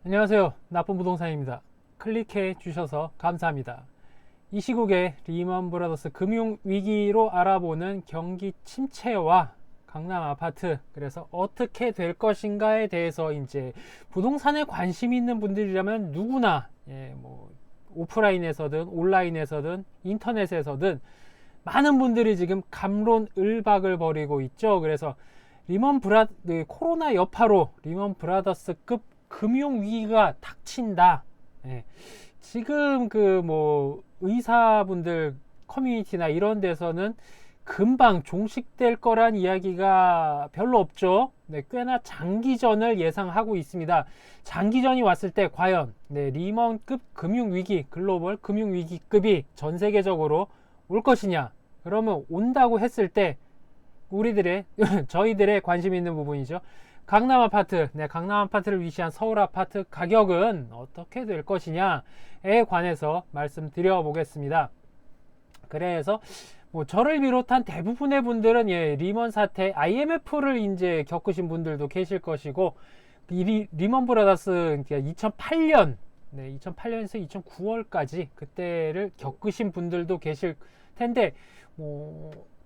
안녕하세요. 나쁜 부동산입니다. 클릭해 주셔서 감사합니다. 이 시국에 리먼 브라더스 금융 위기로 알아보는 경기 침체와 강남 아파트, 그래서 어떻게 될 것인가에 대해서 이제 부동산에 관심 있는 분들이라면 누구나 오프라인에서든 온라인에서든 인터넷에서든 많은 분들이 지금 갑론을박을 벌이고 있죠. 그래서 코로나 여파로 리먼 브라더스급 금융 위기가 닥친다. 예. 지금 의사분들 커뮤니티나 이런 데서는 금방 종식될 거란 이야기가 별로 없죠. 네, 꽤나 장기전을 예상하고 있습니다. 장기전이 왔을 때 과연 리먼급 금융위기, 글로벌 금융위기급이 전 세계적으로 올 것이냐? 그러면 온다고 했을 때 저희들의 관심 있는 부분이죠. 강남 아파트, 강남 아파트를 위시한 서울 아파트 가격은 어떻게 될 것이냐에 관해서 말씀드려 보겠습니다. 그래서 저를 비롯한 대부분의 분들은 리먼 사태, IMF를 이제 겪으신 분들도 계실 것이고, 리먼 브라더스 2008년, 2008년에서 2009월까지 그때를 겪으신 분들도 계실 텐데,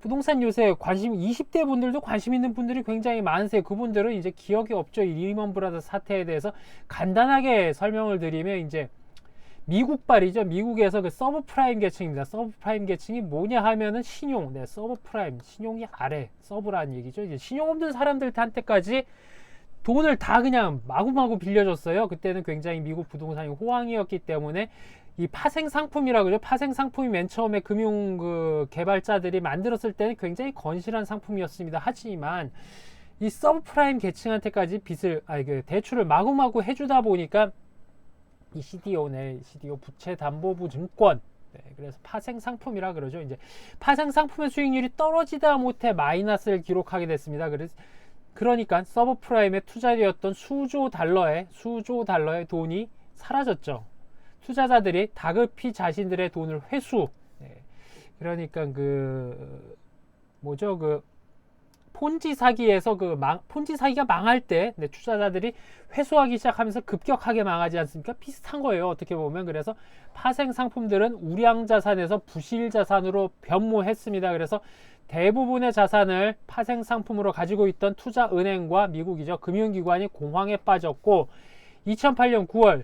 부동산 요새 20대 분들도 관심 있는 분들이 굉장히 많으세요. 그분들은 이제 기억이 없죠. 이 리먼 브라더스 사태에 대해서 간단하게 설명을 드리면, 이제 미국발이죠. 미국에서 그 서브프라임 계층입니다. 서브프라임 계층이 뭐냐 하면은 신용, 서브프라임, 신용이 아래, 서브라는 얘기죠. 이제 신용 없는 사람들한테까지 돈을 다 그냥 마구마구 빌려줬어요. 그때는 굉장히 미국 부동산이 호황이었기 때문에 이 파생 상품이라고 그러죠. 파생 상품이 맨 처음에 금융 개발자들이 만들었을 때는 굉장히 건실한 상품이었습니다. 하지만 이 서브프라임 계층한테까지 대출을 마구마구 해주다 보니까 이 CDO 부채 담보부 증권, 그래서 파생 상품이라 그러죠. 이제 파생 상품의 수익률이 떨어지다 못해 마이너스를 기록하게 됐습니다. 그러니까 서브프라임에 투자되었던 수조 달러의 돈이 사라졌죠. 투자자들이 다급히 자신들의 돈을 회수, 그러니까 폰지 사기에서 폰지 사기가 망할 때 투자자들이 회수하기 시작하면서 급격하게 망하지 않습니까? 비슷한 거예요, 어떻게 보면. 그래서 파생 상품들은 우량 자산에서 부실 자산으로 변모했습니다. 그래서 대부분의 자산을 파생 상품으로 가지고 있던 투자은행과 미국이죠, 금융기관이 공황에 빠졌고, 2008년 9월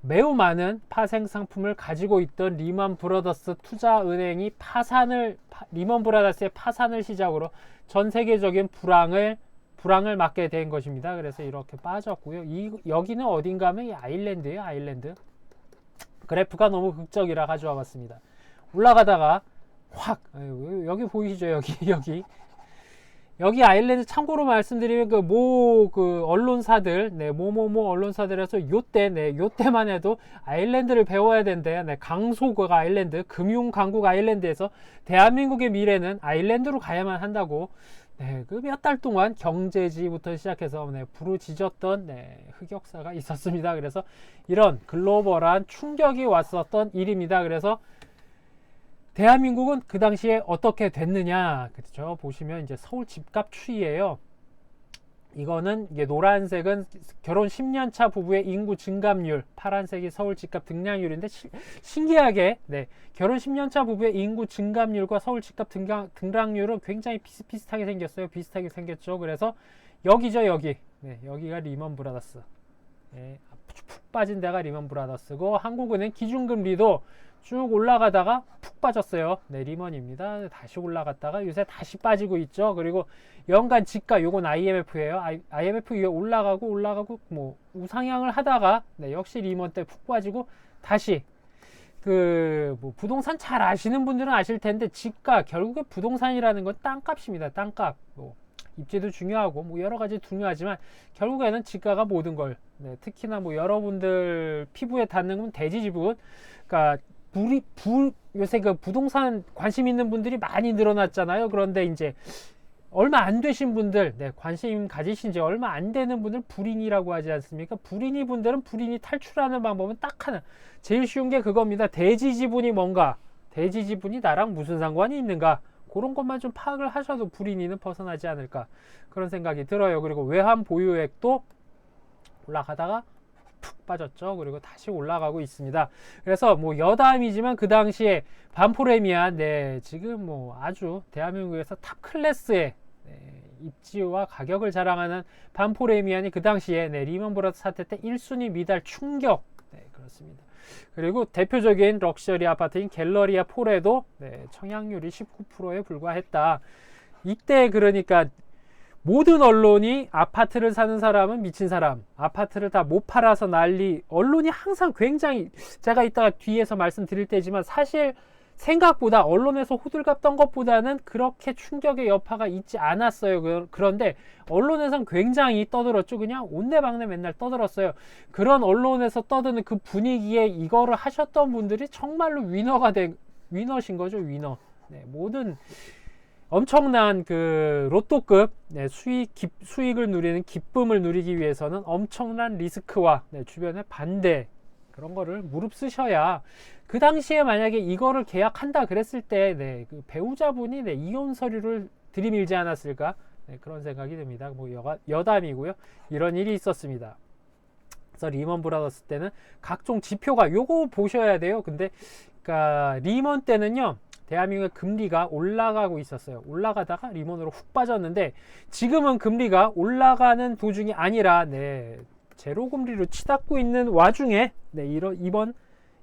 매우 많은 파생 상품을 가지고 있던 리먼 브라더스 투자은행이 리먼 브라더스의 파산을 시작으로 전 세계적인 불황을 맞게 된 것입니다. 그래서 이렇게 빠졌고요. 여기는 어딘가 하면 아일랜드예요, 아일랜드. 그래프가 너무 극적이라 가져와 봤습니다. 올라가다가 확, 여기 보이시죠? 여기 아일랜드, 참고로 말씀드리면 언론사들, 언론사들에서 요때만 해도 아일랜드를 배워야 된대. 강소국 아일랜드, 금융 강국 아일랜드에서 대한민국의 미래는 아일랜드로 가야만 한다고. 그 몇 달 동안 경제지부터 시작해서 부르짖었던 흑역사가 있었습니다. 그래서 이런 글로벌한 충격이 왔었던 일입니다. 그래서 대한민국은 그 당시에 어떻게 됐느냐, 그렇죠? 보시면 이제 서울 집값 추이예요. 이거는 이게 노란색은 결혼 10년 차 부부의 인구 증감률, 파란색이 서울 집값 등락률인데, 신기하게 결혼 10년 차 부부의 인구 증감률과 서울 집값 등락률은 굉장히 비슷하게 생겼어요. 비슷하게 생겼죠. 그래서 여기죠, 여기가 리먼 브라더스. 푹 빠진 데가 리먼 브라더스고, 한국은행 기준금리도 쭉 올라가다가 푹 빠졌어요. 리먼입니다. 다시 올라갔다가 요새 다시 빠지고 있죠. 그리고 연간 지가, 요건 IMF예요. IMF 위에 올라가고 우상향을 하다가 역시 리먼 때 푹 빠지고, 다시 부동산 잘 아시는 분들은 아실 텐데, 지가, 결국에 부동산이라는 건 땅값입니다. 땅값. 입지도 중요하고 여러 가지 중요하지만 결국에는 지가가 모든 걸, 특히나 여러분들 피부에 닿는 건 대지지분, 그러니까 요새 부동산 관심 있는 분들이 많이 늘어났잖아요. 그런데 이제 얼마 안 되신 분들, 관심 가지신 지 얼마 안 되는 분들 불인이라고 하지 않습니까? 불인이 분들은 불인이 탈출하는 방법은 딱 하나, 제일 쉬운 게 그겁니다. 대지지분이 뭔가, 대지지분이 나랑 무슨 상관이 있는가, 그런 것만 좀 파악을 하셔도 불인이는 벗어나지 않을까, 그런 생각이 들어요. 그리고 외환 보유액도 올라가다가 푹 빠졌죠. 그리고 다시 올라가고 있습니다. 그래서 뭐 여담이지만 그 당시에 반포레미안 지금 뭐 아주 대한민국에서 탑 클래스의 입지와 가격을 자랑하는 반포레미안이 그 당시에 리먼 브라더스 사태 때 1순위 미달 충격. 그렇습니다. 그리고 대표적인 럭셔리 아파트인 갤러리아 폴에도 청약률이 19%에 불과했다. 이때 그러니까 모든 언론이 아파트를 사는 사람은 미친 사람, 아파트를 다 못 팔아서 난리, 언론이 항상 굉장히, 제가 이따가 뒤에서 말씀드릴 때지만 사실 생각보다 언론에서 호들갑 떤 것보다는 그렇게 충격의 여파가 있지 않았어요. 그런데 언론에선 굉장히 떠들었죠. 그냥 온데방데 맨날 떠들었어요. 그런 언론에서 떠드는 그 분위기에 이거를 하셨던 분들이 정말로 위너신 거죠. 위너. 모든 엄청난 그 로또급 수익을 누리는 기쁨을 누리기 위해서는 엄청난 리스크와 주변의 반대 그런 거를 무릅쓰셔야 그 당시에 만약에 이거를 계약한다 그랬을 때 그 배우자분이 이혼 서류를 들이밀지 않았을까 그런 생각이 듭니다. 뭐 여담이고요. 이런 일이 있었습니다. 그래서 리먼 브라더스 때는 각종 지표가 요거 보셔야 돼요. 근데 그러니까 리먼 때는요. 대한민국의 금리가 올라가고 있었어요. 올라가다가 리먼으로 훅 빠졌는데 지금은 금리가 올라가는 도중이 아니라 제로 금리로 치닫고 있는 와중에 이번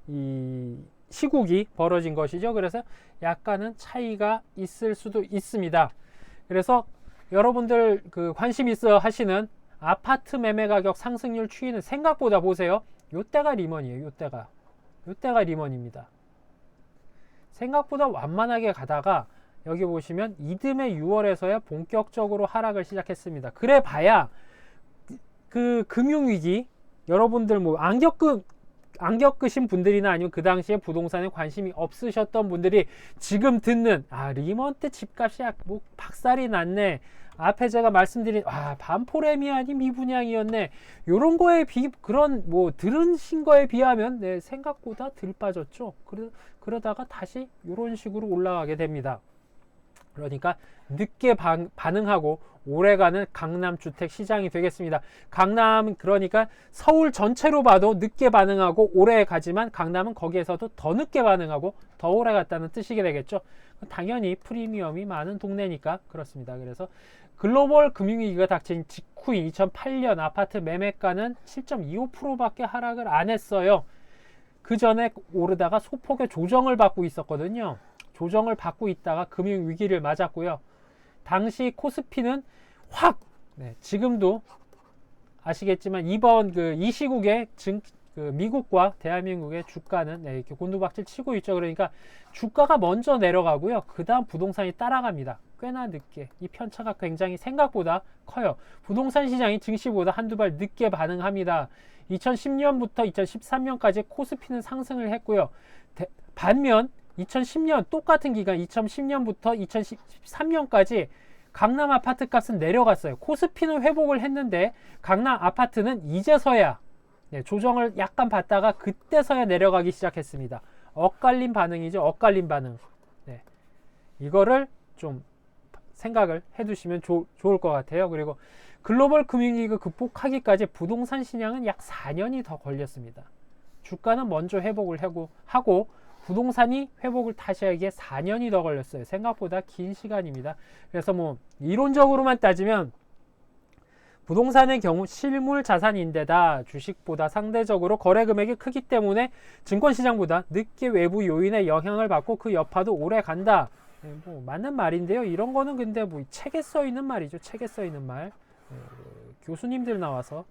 이 시국이 벌어진 것이죠. 그래서 약간은 차이가 있을 수도 있습니다. 그래서 여러분들 그 관심 있어 하시는 아파트 매매 가격 상승률 추이는 생각보다 보세요. 요때가 리먼이에요. 요때가 리먼입니다. 생각보다 완만하게 가다가 여기 보시면 이듬해 6월에서야 본격적으로 하락을 시작했습니다. 그래 봐야 그 금융위기 여러분들 뭐 안 겪으신 분들이나 아니면 그 당시에 부동산에 관심이 없으셨던 분들이 지금 듣는 리먼 때 집값이 뭐 박살이 났네. 앞에 제가 말씀드린 반포레미안이 미분양이었네. 요런 거에 그런 뭐 들으신 거에 비하면 생각보다 덜 빠졌죠. 그러다가 다시 요런 식으로 올라가게 됩니다. 그러니까 늦게 반응하고 오래가는 강남 주택 시장이 되겠습니다. 강남 그러니까 서울 전체로 봐도 늦게 반응하고 오래 가지만 강남은 거기에서도 더 늦게 반응하고 더 오래 갔다는 뜻이게 되겠죠. 당연히 프리미엄이 많은 동네니까 그렇습니다. 그래서 글로벌 금융위기가 닥친 직후인 2008년 아파트 매매가는 7.25%밖에 하락을 안 했어요. 그 전에 오르다가 소폭의 조정을 받고 있었거든요. 조정을 받고 있다가 금융위기를 맞았고요. 당시 코스피는 확 지금도 아시겠지만 이번 이 시국에 미국과 대한민국의 주가는 이렇게 곤두박질 치고 있죠. 그러니까 주가가 먼저 내려가고요. 그 다음 부동산이 따라갑니다. 꽤나 늦게. 이 편차가 굉장히 생각보다 커요. 부동산 시장이 증시보다 한두 발 늦게 반응합니다. 2010년부터 2013년까지 코스피는 상승을 했고요. 반면 2010년 똑같은 기간 2010년부터 2013년까지 강남 아파트 값은 내려갔어요. 코스피는 회복을 했는데 강남 아파트는 이제서야 조정을 약간 받다가 그때서야 내려가기 시작했습니다. 엇갈린 반응이죠. 엇갈린 반응. 이거를 좀 생각을 해두시면 좋을 것 같아요. 그리고 글로벌 금융위기 극복하기까지 부동산 시장은 약 4년이 더 걸렸습니다. 주가는 먼저 회복을 하고 부동산이 회복을 다시 하기에 4년이 더 걸렸어요. 생각보다 긴 시간입니다. 그래서 뭐 이론적으로만 따지면 부동산의 경우 실물 자산인데다 주식보다 상대적으로 거래 금액이 크기 때문에 증권시장보다 늦게 외부 요인의 영향을 받고 그 여파도 오래 간다. 뭐 맞는 말인데요. 이런 거는 근데 뭐 책에 써 있는 말이죠. 책에 써 있는 말. 교수님들 나와서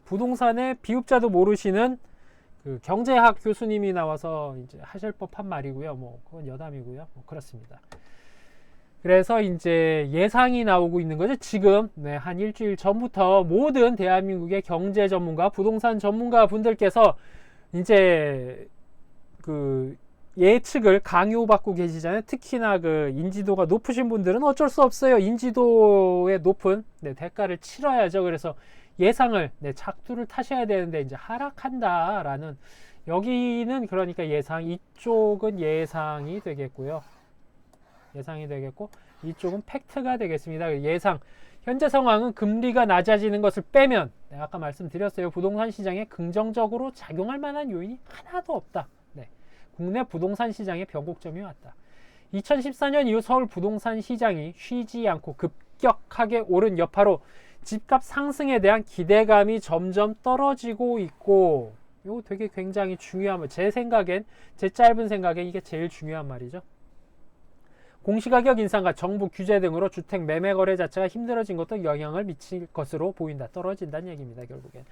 부동산의 비읍자도 모르시는 그 경제학 교수님이 나와서 이제 하실 법한 말이고요. 뭐 그건 여담이고요. 뭐 그렇습니다. 그래서 이제 예상이 나오고 있는 거죠. 지금 한 일주일 전부터 모든 대한민국의 경제 전문가, 부동산 전문가 분들께서 이제 그 예측을 강요받고 계시잖아요. 특히나 그 인지도가 높으신 분들은 어쩔 수 없어요. 인지도의 높은 대가를 치러야죠. 그래서 예상을 작두를 타셔야 되는데 이제 하락한다라는 여기는 그러니까 이쪽은 예상이 되겠고요. 예상이 되겠고 이쪽은 팩트가 되겠습니다. 예상 현재 상황은 금리가 낮아지는 것을 빼면 내가 아까 말씀드렸어요. 부동산 시장에 긍정적으로 작용할 만한 요인이 하나도 없다. 네. 국내 부동산 시장에 변곡점이 왔다. 2014년 이후 서울 부동산 시장이 쉬지 않고 급격하게 오른 여파로 집값 상승에 대한 기대감이 점점 떨어지고 있고, 이거 되게 굉장히 중요한 말. 제 짧은 생각엔 이게 제일 중요한 말이죠. 공시가격 인상과 정부 규제 등으로 주택 매매 거래 자체가 힘들어진 것도 영향을 미칠 것으로 보인다. 떨어진다는 얘기입니다. 결국엔.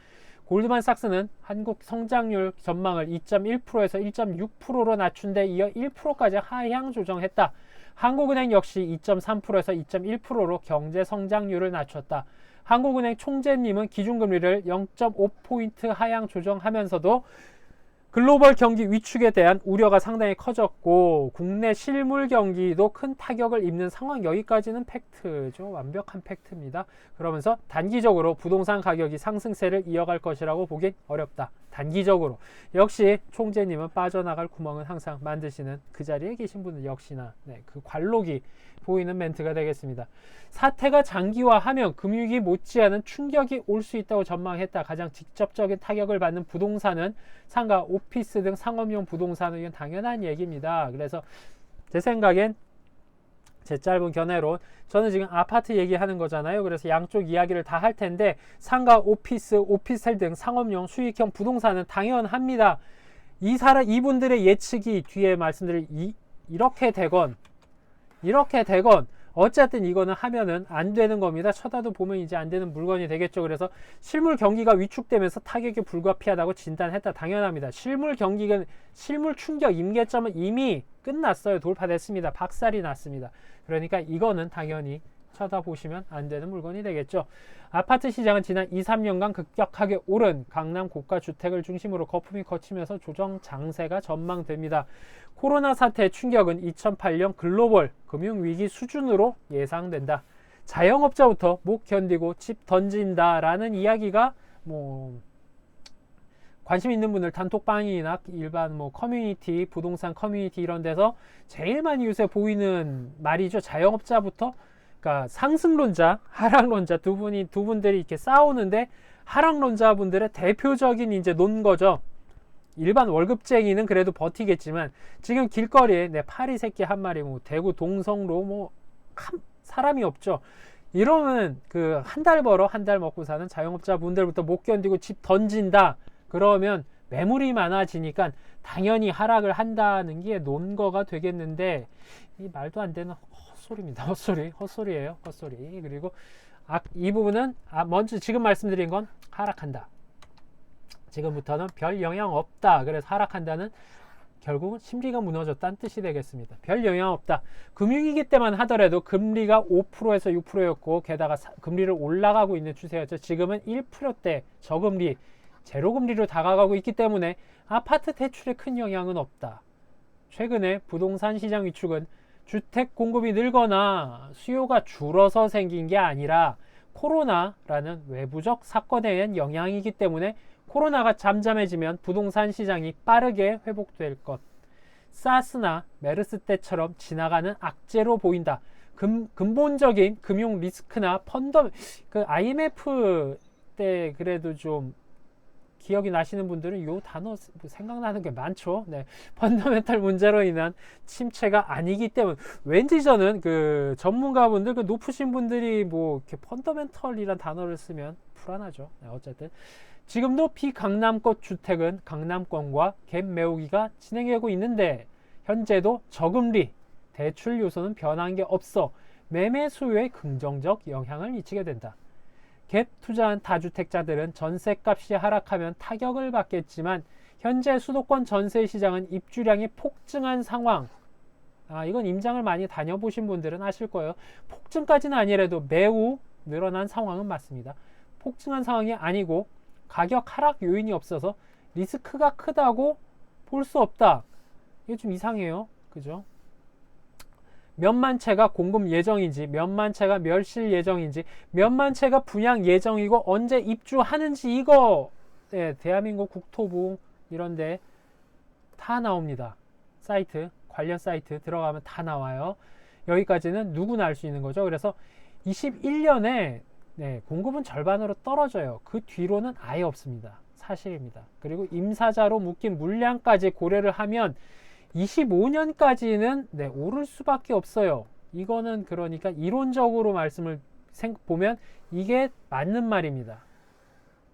골드만삭스는 한국 성장률 전망을 2.1%에서 1.6%로 낮춘 데 이어 1%까지 하향 조정했다. 한국은행 역시 2.3%에서 2.1%로 경제 성장률을 낮췄다. 한국은행 총재님은 기준금리를 0.5포인트 하향 조정하면서도 글로벌 경기 위축에 대한 우려가 상당히 커졌고 국내 실물 경기도 큰 타격을 입는 상황. 여기까지는 팩트죠. 완벽한 팩트입니다. 그러면서 단기적으로 부동산 가격이 상승세를 이어갈 것이라고 보긴 어렵다. 단기적으로. 역시 총재님은 빠져나갈 구멍은 항상 만드시는 그 자리에 계신 분들 역시나 그 관록이 보이는 멘트가 되겠습니다. 사태가 장기화하면 금융위기 못지않은 충격이 올 수 있다고 전망했다. 가장 직접적인 타격을 받는 부동산은 상가, 오피스 등 상업용 부동산은 이건 당연한 얘기입니다. 그래서 제 생각엔 제 짧은 견해로 저는 지금 아파트 얘기하는 거잖아요. 그래서 양쪽 이야기를 다 할 텐데 상가, 오피스, 오피스텔 등 상업용 수익형 부동산은 당연합니다. 이분들의 예측이 뒤에 말씀드릴 이렇게 되건 어쨌든 이거는 하면은 안 되는 겁니다. 쳐다도 보면 이제 안 되는 물건이 되겠죠. 그래서 실물 경기가 위축되면서 타격이 불가피하다고 진단했다. 당연합니다. 실물 충격 임계점은 이미 끝났어요. 돌파됐습니다. 박살이 났습니다. 그러니까 이거는 당연히 쳐다보시면 안 되는 물건이 되겠죠. 아파트 시장은 지난 2-3년간 급격하게 오른 강남 고가 주택을 중심으로 거품이 거치면서 조정 장세가 전망됩니다. 코로나 사태의 충격은 2008년 글로벌 금융위기 수준으로 예상된다. 자영업자부터 못 견디고 집 던진다라는 이야기가 관심 있는 분들 단톡방이나 일반 커뮤니티, 부동산 커뮤니티 이런 데서 제일 많이 요새 보이는 말이죠. 자영업자부터, 그러니까 상승론자, 하락론자 두 분들이 이렇게 싸우는데 하락론자 분들의 대표적인 이제 논거죠. 일반 월급쟁이는 그래도 버티겠지만 지금 길거리에 파리 새끼 한 마리, 대구 동성로 사람이 없죠. 이러면 그 한 달 벌어 한 달 먹고 사는 자영업자 분들부터 못 견디고 집 던진다. 그러면 매물이 많아지니까 당연히 하락을 한다는 게 논거가 되겠는데, 이 말도 안 되는 헛소리입니다. 헛소리예요. 헛소리. 그리고 이 부분은 먼저 지금 말씀드린 건 하락한다. 지금부터는 별 영향 없다. 그래서 하락한다는 결국은 심리가 무너졌다는 뜻이 되겠습니다. 별 영향 없다. 금융위기 때만 하더라도 금리가 5%에서 6%였고 게다가 금리를 올라가고 있는 추세였죠. 지금은 1%대 저금리, 제로금리로 다가가고 있기 때문에 아파트 대출에 큰 영향은 없다. 최근에 부동산 시장 위축은 주택 공급이 늘거나 수요가 줄어서 생긴 게 아니라 코로나라는 외부적 사건에 의한 영향이기 때문에 코로나가 잠잠해지면 부동산 시장이 빠르게 회복될 것. 사스나 메르스 때처럼 지나가는 악재로 보인다. 근본적인 금융 리스크나 IMF 때 그래도 좀 기억이 나시는 분들은 이 단어 생각나는 게 많죠. 펀더멘탈 문제로 인한 침체가 아니기 때문에 왠지 저는 그 전문가분들, 그 높으신 분들이 이렇게 펀더멘털이란 단어를 쓰면 불안하죠. 어쨌든 지금도 비강남권 주택은 강남권과 갭 메우기가 진행되고 있는데 현재도 저금리, 대출 요소는 변한 게 없어 매매 수요에 긍정적 영향을 미치게 된다. 갭 투자한 다주택자들은 전세값이 하락하면 타격을 받겠지만 현재 수도권 전세 시장은 입주량이 폭증한 상황. 이건 임장을 많이 다녀보신 분들은 아실 거예요. 폭증까지는 아니라도 매우 늘어난 상황은 맞습니다. 폭증한 상황이 아니고 가격 하락 요인이 없어서 리스크가 크다고 볼 수 없다. 이게 좀 이상해요. 그죠? 몇만 채가 공급 예정인지, 몇만 채가 멸실 예정인지, 몇만 채가 분양 예정이고 언제 입주하는지 이거 대한민국 국토부 이런데 다 나옵니다. 관련 사이트 들어가면 다 나와요. 여기까지는 누구나 알 수 있는 거죠. 그래서 21년에 공급은 절반으로 떨어져요. 그 뒤로는 아예 없습니다. 사실입니다. 그리고 임사자로 묶인 물량까지 고려를 하면 25년까지는 오를 수밖에 없어요. 이거는 그러니까 이론적으로 말씀을 보면 이게 맞는 말입니다.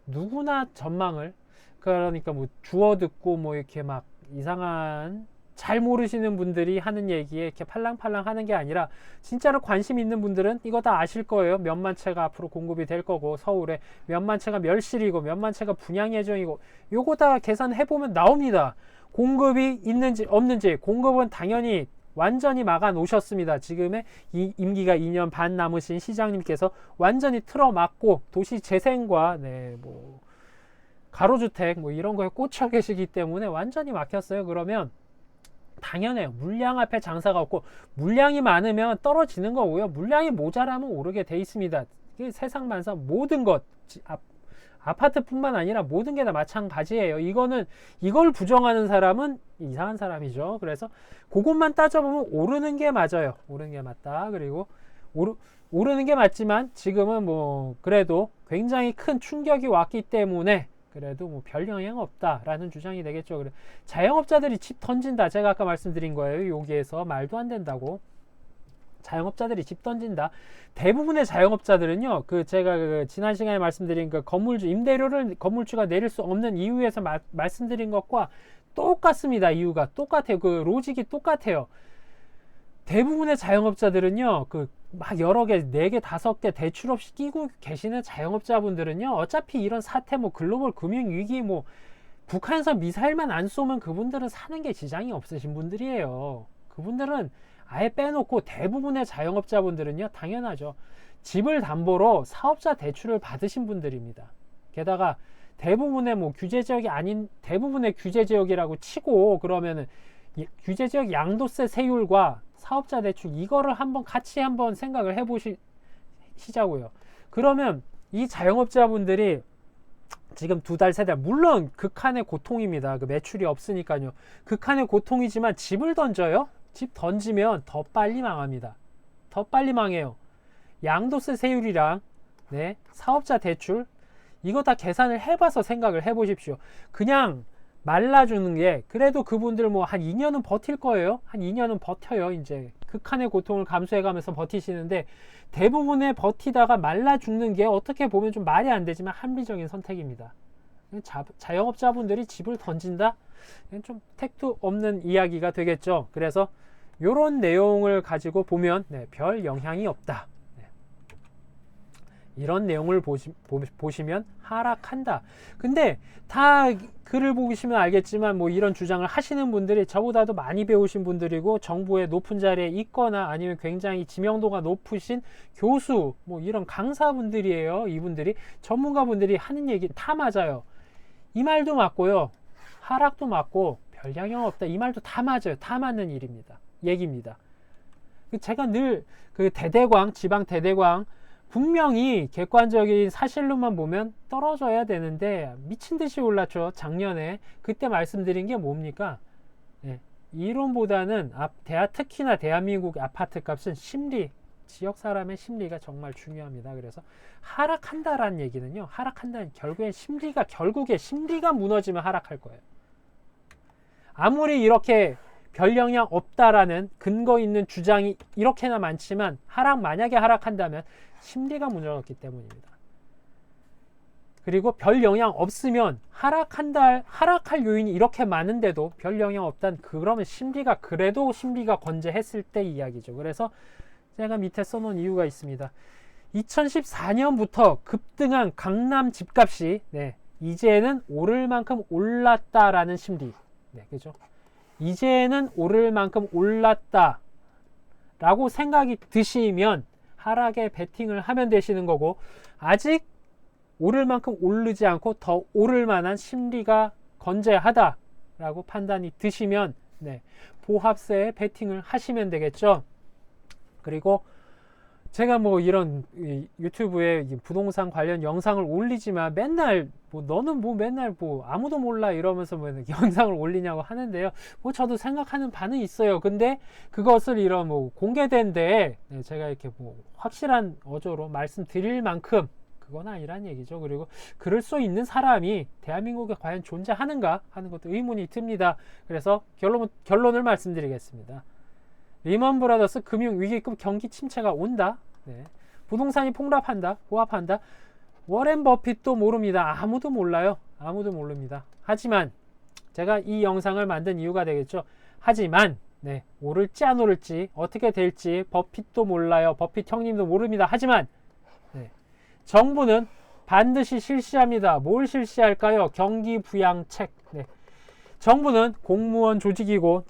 누구나 전망을, 그러니까 뭐 주워 듣고 뭐 이렇게 막 이상한 잘 모르시는 분들이 하는 얘기에 이렇게 팔랑팔랑 하는 게 아니라 진짜로 관심 있는 분들은 이거 다 아실 거예요. 몇만 채가 앞으로 공급이 될 거고, 서울에 몇만 채가 멸실이고 몇만 채가 분양 예정이고, 요거 다 계산해보면 나옵니다. 공급이 있는지 없는지. 공급은 당연히 완전히 막아 놓으셨습니다. 지금의 이 임기가 2년 반 남으신 시장님께서 완전히 틀어막고 도시 재생과 뭐 가로주택 뭐 이런 거에 꽂혀 계시기 때문에 완전히 막혔어요. 그러면 당연해요. 물량 앞에 장사가 없고, 물량이 많으면 떨어지는 거고요. 물량이 모자라면 오르게 돼 있습니다. 세상 만사 모든 것, 아파트뿐만 아니라 모든 게 다 마찬가지예요. 이걸 부정하는 사람은 이상한 사람이죠. 그래서 그것만 따져보면 오르는 게 맞아요. 오르는 게 맞다. 그리고 오르는 게 맞지만 지금은 뭐 그래도 굉장히 큰 충격이 왔기 때문에 그래도 뭐 별 영향 없다라는 주장이 되겠죠. 그래, 자영업자들이 집 던진다. 제가 아까 말씀드린 거예요. 여기에서 말도 안 된다고. 자영업자들이 집 던진다. 대부분의 자영업자들은요, 제가 지난 시간에 말씀드린 건물주 임대료를 건물주가 내릴 수 없는 이유에서 말씀드린 것과 똑같습니다. 이유가 똑같아요. 로직이 똑같아요. 대부분의 자영업자들은요, 막 여러 개, 4개, 5개 대출 없이 끼고 계시는 자영업자분들은요, 어차피 이런 사태, 뭐 글로벌 금융위기, 뭐 북한에서 미사일만 안 쏘면 그분들은 사는 게 지장이 없으신 분들이에요. 그분들은 아예 빼놓고, 대부분의 자영업자분들은요, 당연하죠. 집을 담보로 사업자 대출을 받으신 분들입니다. 게다가 대부분의 뭐 규제지역이 아닌 대부분의 규제지역이라고 치고, 그러면은 규제지역 양도세 세율과 사업자 대출 이거를 같이 한번 생각을 해보시자고요. 그러면 이 자영업자분들이 지금 2달, 3달, 물론 극한의 고통입니다. 매출이 없으니까요. 극한의 고통이지만 집을 던져요? 집 던지면 더 빨리 망합니다. 더 빨리 망해요. 양도세 세율이랑 사업자 대출 이거 다 계산을 해봐서 생각을 해보십시오. 그냥 말라주는 게 그래도 그분들 뭐 한 2년은 버틸 거예요. 한 2년은 버텨요. 이제 극한의 고통을 감수해가면서 버티시는데, 대부분의 버티다가 말라 죽는 게 어떻게 보면 좀 말이 안 되지만 합리적인 선택입니다. 자영업자분들이 집을 던진다? 좀 택도 없는 이야기가 되겠죠. 그래서 이런 내용을 가지고 보면 별 영향이 없다. 이런 내용을 보시면 하락한다. 근데 다 글을 보시면 알겠지만 뭐 이런 주장을 하시는 분들이 저보다도 많이 배우신 분들이고, 정부의 높은 자리에 있거나 아니면 굉장히 지명도가 높으신 교수, 뭐 이런 강사분들이에요. 이분들이 전문가분들이 하는 얘기 다 맞아요. 이 말도 맞고요. 하락도 맞고 별 영향 없다. 이 말도 다 맞아요. 다 맞는 얘기입니다. 제가 늘 대대광, 지방 대대광 분명히 객관적인 사실로만 보면 떨어져야 되는데 미친 듯이 올랐죠. 작년에 그때 말씀드린 게 뭡니까? 이론보다는 특히나 대한민국 아파트 값은 지역 사람의 심리가 정말 중요합니다. 그래서 하락한다라는 얘기는요, 하락한다는 결국에 심리가 무너지면 하락할 거예요. 아무리 이렇게 별 영향 없다라는 근거 있는 주장이 이렇게나 많지만 만약에 하락한다면 심리가 무너졌기 때문입니다. 그리고 별 영향 없으면 하락할 요인이 이렇게 많은데도 별 영향 없단, 그러면 심리가 건재했을 때 이야기죠. 그래서 제가 밑에 써놓은 이유가 있습니다. 2014년부터 급등한 강남 집값이 이제는 오를 만큼 올랐다라는 심리. 그죠? 이제는 오를 만큼 올랐다 라고 생각이 드시면 하락에 베팅을 하면 되시는 거고, 아직 오를 만큼 오르지 않고 더 오를 만한 심리가 건재하다 라고 판단이 드시면 보합세에 베팅을 하시면 되겠죠. 그리고 제가 뭐 이런 유튜브에 부동산 관련 영상을 올리지만 맨날 뭐 너는 뭐 맨날 뭐 아무도 몰라 이러면서 뭐 영상을 올리냐고 하는데요. 뭐 저도 생각하는 바는 있어요. 근데 그것을 이런 뭐 공개된 데에 제가 이렇게 뭐 확실한 어조로 말씀드릴 만큼 그건 아니란 얘기죠. 그리고 그럴 수 있는 사람이 대한민국에 과연 존재하는가 하는 것도 의문이 듭니다. 그래서 결론을 말씀드리겠습니다. 리먼 브라더스 금융위기급 경기 침체가 온다. 네. 부동산이 폭락한다. 고압한다. 워렌 버핏도 모릅니다. 아무도 몰라요. 아무도 모릅니다. 하지만 제가 이 영상을 만든 이유가 되겠죠. 하지만 네, 오를지 안 오를지 어떻게 될지 버핏도 몰라요. 버핏 형님도 모릅니다. 하지만 네, 정부는 반드시 실시합니다. 뭘 실시할까요? 경기 부양책. 네. 정부는 공무원 조직이고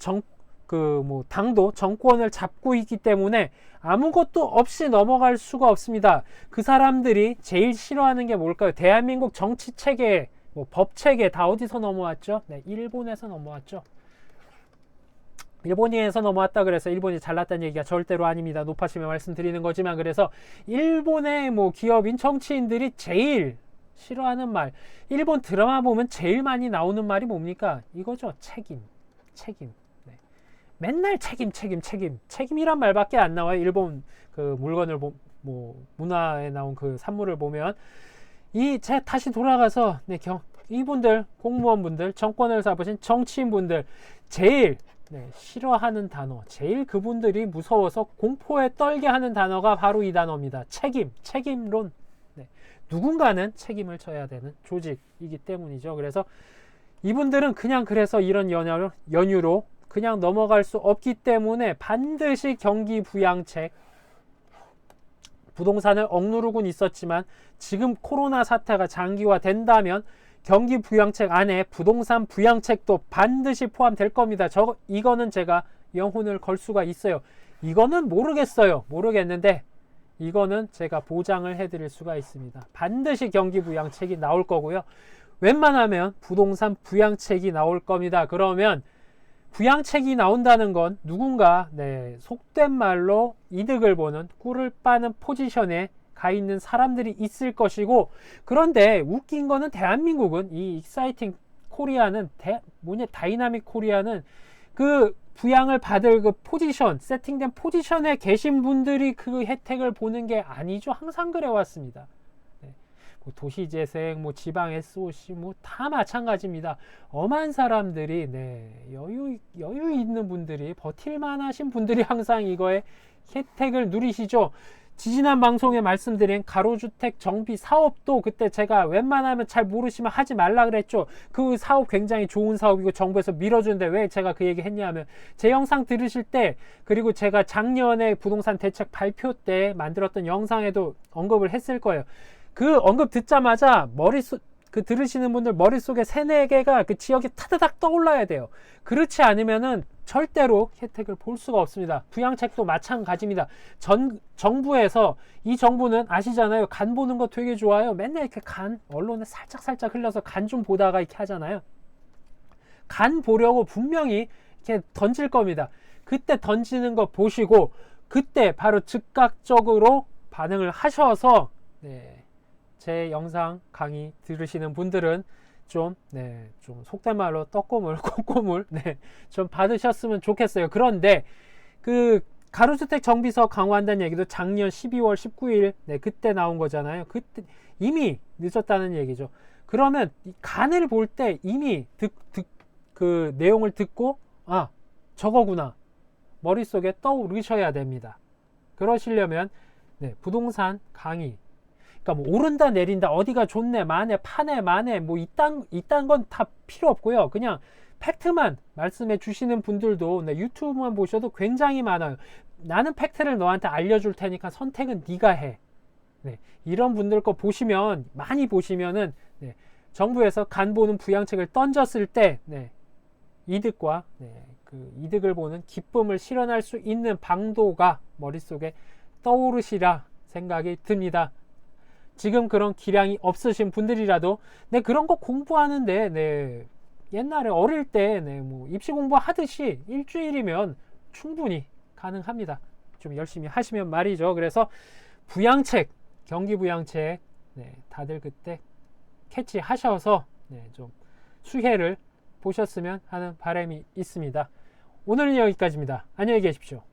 당도 정권을 잡고 있기 때문에 아무것도 없이 넘어갈 수가 없습니다. 그 사람들이 제일 싫어하는 게 뭘까요? 대한민국 정치 체계, 뭐 법 체계 다 어디서 넘어왔죠? 네, 일본에서 넘어왔죠. 일본에서 넘어왔다 그래서 일본이 잘났다는 얘기가 절대로 아닙니다. 높아심에 말씀드리는 거지만, 그래서 일본의 뭐 기업인 정치인들이 제일 싫어하는 말, 일본 드라마 보면 제일 많이 나오는 말이 뭡니까? 이거죠. 책임. 맨날 책임이란 말밖에 안 나와요. 일본 그 물건을 뭐 문화에 나온 그 산물을 보면 제가 다시 돌아가서 이분들 공무원분들 정권을 잡으신 정치인분들 제일 싫어하는 단어, 제일 그분들이 무서워서 공포에 떨게 하는 단어가 바로 이 단어입니다. 책임론. 누군가는 책임을 져야 되는 조직이기 때문이죠. 그래서 이분들은 그냥 그래서 이런 연유로 그냥 넘어갈 수 없기 때문에 반드시 경기 부양책, 부동산을 억누르곤 있었지만 지금 코로나 사태가 장기화된다면 경기 부양책 안에 부동산 부양책도 반드시 포함될 겁니다. 이거는 제가 영혼을 걸 수가 있어요. 이거는 모르겠는데 이거는 제가 보장을 해드릴 수가 있습니다. 반드시 경기 부양책이 나올 거고요. 웬만하면 부동산 부양책이 나올 겁니다. 그러면 부양책이 나온다는 건 누군가 속된 말로 이득을 보는 꿀을 빠는 포지션에 가 있는 사람들이 있을 것이고, 그런데 웃긴 거는 대한민국은 이 익사이팅 코리아는 다이나믹 코리아는 그 부양을 받을 그 포지션, 세팅된 포지션에 계신 분들이 그 혜택을 보는 게 아니죠. 항상 그래 왔습니다. 도시재생, 지방 SOC 다 마찬가지입니다. 엄한 사람들이 여유 있는 분들이 버틸만 하신 분들이 항상 이거에 혜택을 누리시죠. 지지난 방송에 말씀드린 가로주택 정비 사업도 그때 제가 웬만하면 잘 모르시면 하지 말라 그랬죠. 그 사업 굉장히 좋은 사업이고 정부에서 밀어주는데 왜 제가 그 얘기 했냐면, 제 영상 들으실 때, 그리고 제가 작년에 부동산 대책 발표 때 만들었던 영상에도 언급을 했을 거예요. 그 언급 듣자마자 들으시는 분들 머릿속에 3-4개가 그 지역에 타다닥 떠올라야 돼요. 그렇지 않으면은 절대로 혜택을 볼 수가 없습니다. 부양책도 마찬가지입니다. 정부에서, 이 정부는 아시잖아요. 간 보는 거 되게 좋아요. 맨날 이렇게 언론에 살짝 흘려서 간 좀 보다가 이렇게 하잖아요. 간 보려고 분명히 이렇게 던질 겁니다. 그때 던지는 거 보시고 그때 바로 즉각적으로 반응을 하셔서 제 영상 강의 들으시는 분들은 좀 속된 말로 떡고물, 콧고물 좀 받으셨으면 좋겠어요. 그런데 그 가로주택 정비서 강화한다는 얘기도 작년 12월 19일 그때 나온 거잖아요. 그때 이미 늦었다는 얘기죠. 그러면 간을 볼 때 이미 그 내용을 듣고 저거구나 머릿속에 떠오르셔야 됩니다. 그러시려면 부동산 강의, 그러니까 오른다 내린다 어디가 좋네 파네 마네 이딴 건 다 필요 없고요. 그냥 팩트만 말씀해 주시는 분들도 유튜브만 보셔도 굉장히 많아요. 나는 팩트를 너한테 알려줄 테니까 선택은 네가 해. 이런 분들 거 많이 보시면은 정부에서 간 보는 부양책을 던졌을 때 이득과 그 이득을 보는 기쁨을 실현할 수 있는 방도가 머릿속에 떠오르시라 생각이 듭니다. 지금 그런 기량이 없으신 분들이라도 그런 거 공부하는데 옛날에 어릴 때 입시 공부 하듯이 일주일이면 충분히 가능합니다. 좀 열심히 하시면 말이죠. 그래서 부양책, 경기 부양책 네, 다들 그때 캐치하셔서 네, 좀 수혜를 보셨으면 하는 바람이 있습니다. 오늘은 여기까지입니다. 안녕히 계십시오.